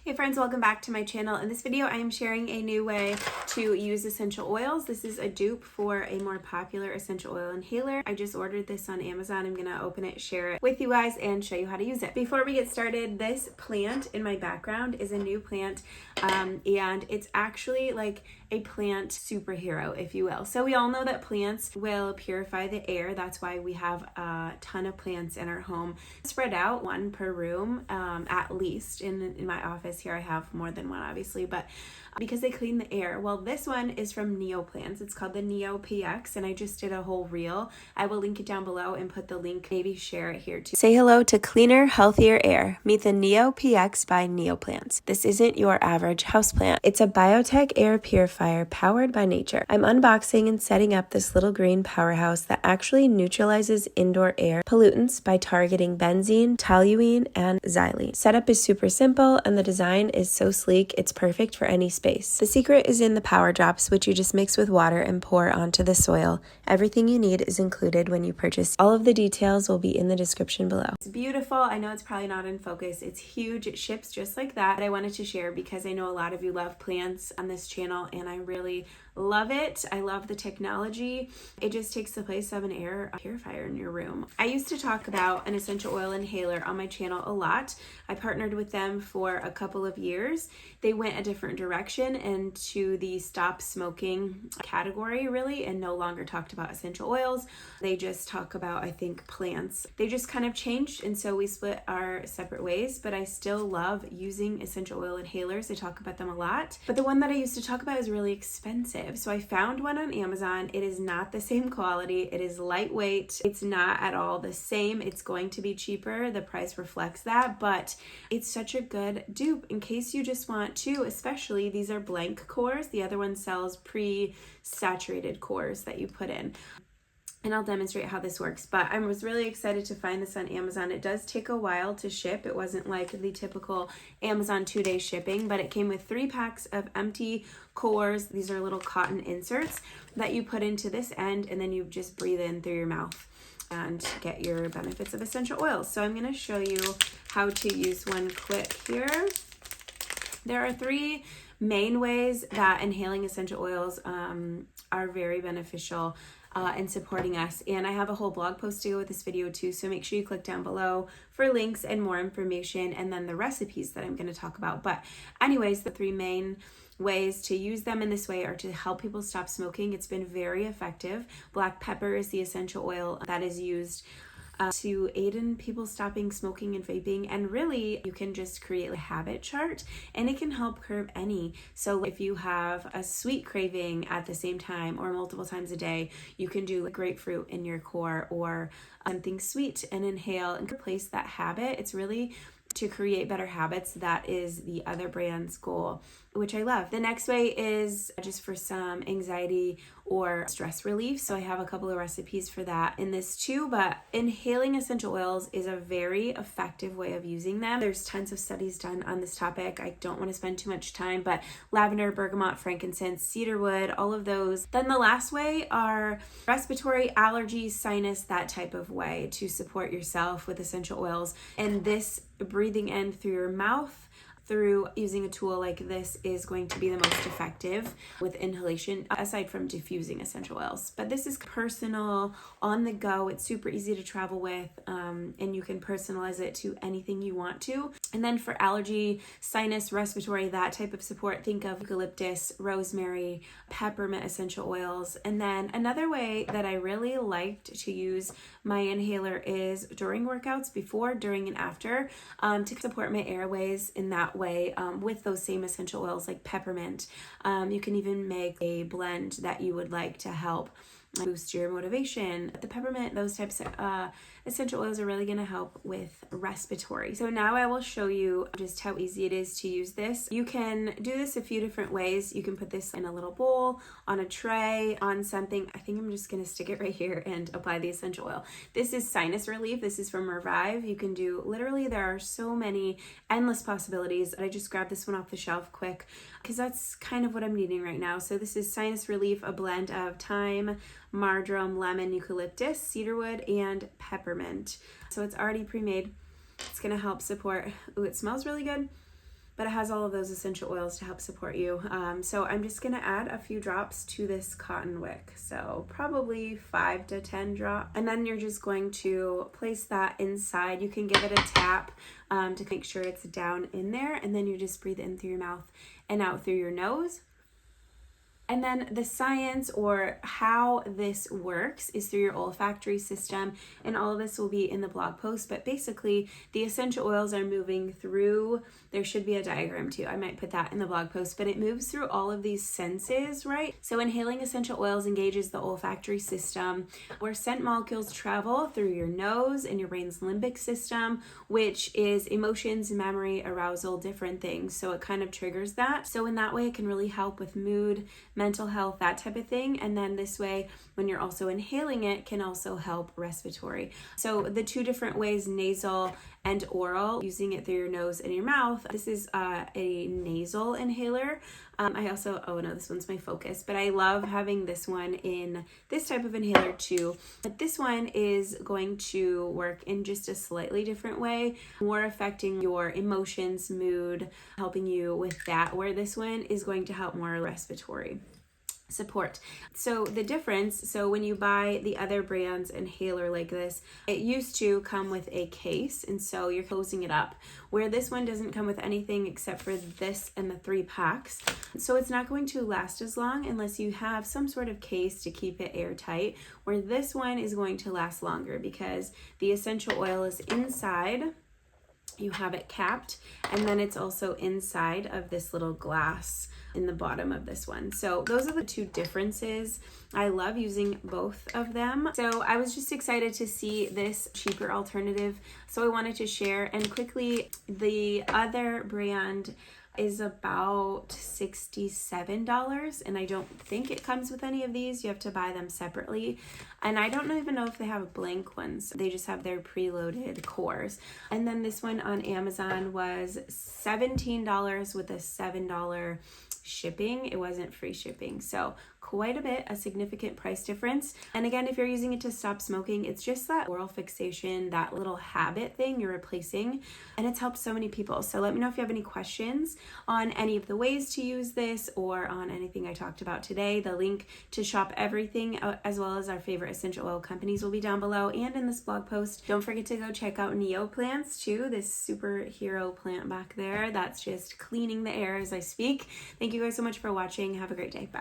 Hey friends, welcome back to my channel. In this video, I am sharing a new way to use essential oils. This is a dupe for a more popular essential oil inhaler. I just ordered this on Amazon. I'm gonna open it, share it with you guys, and show you how to use it. Before we get started, this plant in my background is a new plant, and it's actually like a plant superhero, if you will. So we all know that plants will purify the air. That's why we have a ton of plants in our home, spread out, one per room, at least. In my office here, I have more than one, obviously, but because they clean the air. Well, this one is from Neo Plants. It's called the Neo PX, and I just did a whole reel. I will link it down below and put the link, maybe share it here too. Say hello to cleaner, healthier air. Meet the Neo PX by Neo Plants. This isn't your average houseplant. It's a biotech air purifier powered by nature. I'm unboxing and setting up this little green powerhouse that actually neutralizes indoor air pollutants by targeting benzene, toluene, and xylene. Setup is super simple, and the design is so sleek, it's perfect for any space. The secret is in the power drops, which you just mix with water and pour onto the soil. Everything you need is included when you purchase. All of the details will be in the description below. It's beautiful. I know it's probably not in focus. It's huge. It ships just like that. But I wanted to share because I know a lot of you love plants on this channel, and I really love it. I love the technology. It just takes the place of an air purifier in your room. I used to talk about an essential oil inhaler on my channel a lot. I partnered with them for a couple of years. They went a different direction into the stop smoking category, really, and no longer talked about essential oils. They just talk about, I think, plants. They just kind of changed, and so we split our separate ways, but I still love using essential oil inhalers. I talk about them a lot, but the one that I used to talk about is really expensive. So I found one on Amazon. It is not the same quality. It is lightweight. It's not at all the same. It's going to be cheaper. The price reflects that, but it's such a good dupe in case you just want to, especially these are blank cores. The other one sells pre-saturated cores that you put in. And I'll demonstrate how this works, but I was really excited to find this on Amazon. It does take a while to ship. It wasn't like the typical Amazon 2-day shipping, but it came with 3 packs of empty cores. These are little cotton inserts that you put into this end, and then you just breathe in through your mouth and get your benefits of essential oils. So I'm gonna show you how to use one quick here. There are 3 main ways that inhaling essential oils are very beneficial and supporting us, and I have a whole blog post to go with this video too, so make sure you click down below for links and more information, and then the recipes that I'm going to talk about. But anyways, the 3 main ways to use them in this way are to help people stop smoking. It's been very effective. Black pepper is the essential oil that is used to aid in people stopping smoking and vaping, and really you can just create a habit chart and it can help curb any. So if you have a sweet craving at the same time or multiple times a day, you can do like grapefruit in your core or something sweet and inhale and replace that habit. It's really to create better habits. That is the other brand's goal, which I love. The next way is just for some anxiety or stress relief. So I have a couple of recipes for that in this too, but inhaling essential oils is a very effective way of using them. There's tons of studies done on this topic. I don't want to spend too much time, but lavender, bergamot, frankincense, cedarwood, all of those. Then the last way are respiratory, allergies, sinus, that type of way to support yourself with essential oils. And this breathing in through your mouth through using a tool like this is going to be the most effective with inhalation, aside from diffusing essential oils. But this is personal, on the go. It's super easy to travel with, and you can personalize it to anything you want to. And then for allergy, sinus, respiratory, that type of support, think of eucalyptus, rosemary, peppermint essential oils. And then another way that I really liked to use my inhaler is during workouts, before, during, and after, to support my airways in that way, with those same essential oils like peppermint. You can even make a blend that you would like to help boost your motivation. The peppermint, those types of essential oils are really going to help with respiratory. So now I will show you just how easy it is to use this. You can do this a few different ways. You can put this in a little bowl, on a tray, on something. I think I'm just going to stick it right here and apply the essential oil. This is sinus relief. This is from Revive. You can do, literally, there are so many endless possibilities. I just grabbed this one off the shelf quick because that's kind of what I'm needing right now. So this is sinus relief, a blend of thyme, marjoram, lemon, eucalyptus, cedarwood, and peppermint. So it's already pre-made. It's going to help support. Ooh, it smells really good. but it has all of those essential oils to help support you. So I'm just gonna add a few drops to this cotton wick. So probably 5 to 10 drops. And then you're just going to place that inside. You can give it a tap to make sure it's down in there. And then you just breathe in through your mouth and out through your nose. And then the science or how this works is through your olfactory system, and all of this will be in the blog post. But basically, the essential oils are moving through, there should be a diagram too, I might put that in the blog post, but it moves through all of these senses, right? So inhaling essential oils engages the olfactory system, where scent molecules travel through your nose and your brain's limbic system, which is emotions, memory, arousal, different things. So it kind of triggers that. So in that way, it can really help with mood, mental health, that type of thing. And then this way, when you're also inhaling it, can also help respiratory. So the two different ways, nasal and oral, using it through your nose and your mouth. This is a nasal inhaler. I also, oh no, this one's my focus, but I love having this one in this type of inhaler too. But this one is going to work in just a slightly different way, more affecting your emotions, mood, helping you with that, where this one is going to help more respiratory support. So the difference, so when you buy the other brand's inhaler like this, it used to come with a case, and so you're closing it up, where this one doesn't come with anything except for this and the 3 packs. So it's not going to last as long unless you have some sort of case to keep it airtight, where this one is going to last longer because the essential oil is inside. You have it capped, and then it's also inside of this little glass in the bottom of this one. So those are the two differences. I love using both of them. So I was just excited to see this cheaper alternative, so I wanted to share. And quickly, the other brand is about $67, and I don't think it comes with any of these. You have to buy them separately, and I don't even know if they have blank ones. They just have their preloaded cores. And then this one on Amazon was $17 with a $7 shipping. It wasn't free shipping, so quite a bit, a significant price difference. And again, if you're using it to stop smoking, it's just that oral fixation, that little habit thing you're replacing, and it's helped so many people. So let me know if you have any questions on any of the ways to use this or on anything I talked about today. The link to shop everything as well as our favorite essential oil companies will be down below and in this blog post. Don't forget to go check out Neo Plants too, this superhero plant back there that's just cleaning the air as I speak. Thank you guys so much for watching. Have a great day. Bye.